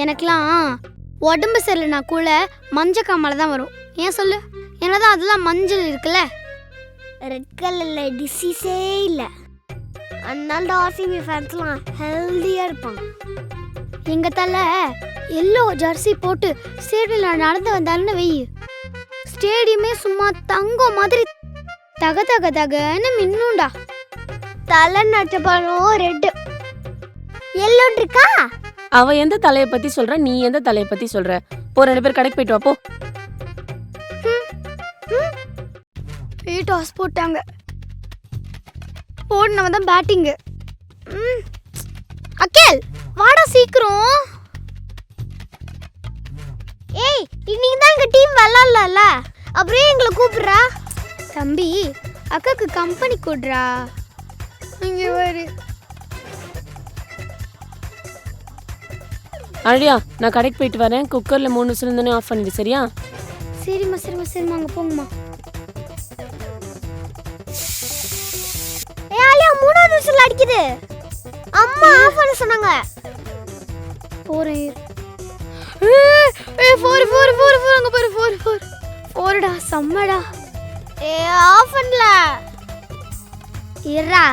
எனக்குலாம் உடம்பு சரியில்லைனா கூட மஞ்சள் காமால தான் வரும். ஏன் சொல்லு? என்னதான் அதெல்லாம் மஞ்சள் இருக்குல்ல. ரெட் கலர்ல டிசீஸே இல்லை. அதனால தான் ஆர்சிபி ஃபேன்ஸ்லாம் ஹெல்தியாக இருப்பாங்க. எங்கள் தலை எல்லோ ஜெர்சி போட்டு ஸ்டேடியமில் நடந்து வந்தாருன்னு வெயி, ஸ்டேடியமே சும்மா தங்கம் மாதிரி தக தக தகன்னு மின்னுண்டா. தலை நச்ச பழம் ரெட்டு எல்லோன்னு இருக்கா. அவ எந்த தலையை பத்தி சொல்ற, நீ எந்த தலையை பத்தி சொல்ற? போ 2 பேர் கடைக்கு போயிட்டு வா போ. டாஸ் போட்டாங்க, போடுனவன் தான் பேட்டிங்கு. அக்கேல் வாடா சீக்கிரம். ஏய், இன்னைக்கு தான் எங்கள் டீம் விளாட்ல, அப்புறம் எங்களை கூப்பிட்றா. தம்பி அக்காக்கு கம்பெனி கூடுறா. இங்கே வரு. அழியா, நான் கடைக்கு போயிட்டு வரேன். குக்கர்ல 3 விசில் இருந்தோடனே ஆஃப் பண்ணிடு, சரியா? சரிம்மா சரிம்மா சரிம்மா, அங்கே போங்கம்மா. ஏ ஆலியா, 3வது விசில் அடிக்குது. அம்மா ஆஃப் பண்ண சொன்னாங்க. போறேன். ஃபோர் ஃபோர் ஃபோர் ஃபோர், அங்கே பாரு, ஃபோர் ஃபோர் ஃபோர்டா, செம்மடா. ஏ ஆஃப் பண்ணல. இருடா,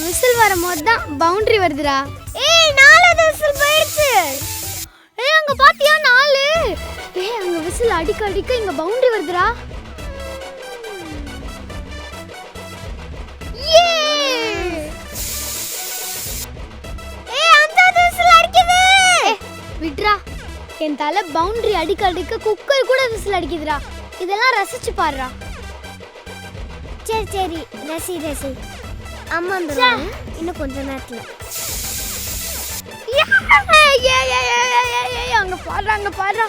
விசில் வரும்போது தான் பவுண்டரி வருதுடா. ஏய், 4வது விசில் போயிடுச்சு. அங்க பாத்தியா 4? அங்க விசில் அடிக்க அடிக்க இங்க பவுண்டரி வருதுடா. விட்ரா, என் தலை பவுண்டரி அடிக்க அடிக்க குக்கர் கூட விசில் அடிக்குதுடா. இதெல்லாம் ரசிச்சு பாருடா. சரி சரி, ரசி ரசி. அம்மா வந்துடுவாங்க இன்னும் கொஞ்ச நேரத்தில். அங்க பாடுறா, அங்க பாடுறா.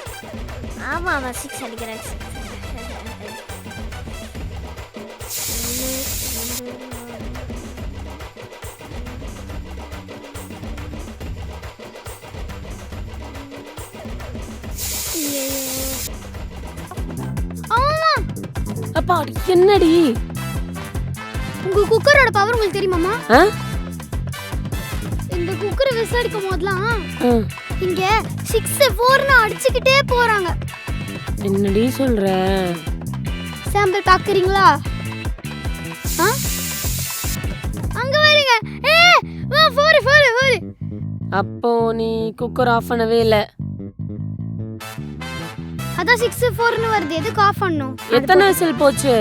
ஆமா அவன் 6 அடிக்கிறான். அப்பா என்னடி? உங்க குக்கரோட பவர் உங்களுக்கு தெரியுமாமா? ஆ? இந்த குக்கரை விசில் அடிக்கும் போதெல்லாம் இங்க 6 4ன்னு அடிச்சுக்கிட்டே போறாங்க. என்னடி சொல்ற? சாம்பிள் பாக்குறீங்களா? அங்க வரீங்க. 4 4 4. அப்போ நீ குக்கர் ஆஃப் பண்ணவே இல்ல. அதான் 6 4ன்னு வருது. எதுக்கு ஆஃப் பண்ணனும்? எத்தனை விசில் போச்சு?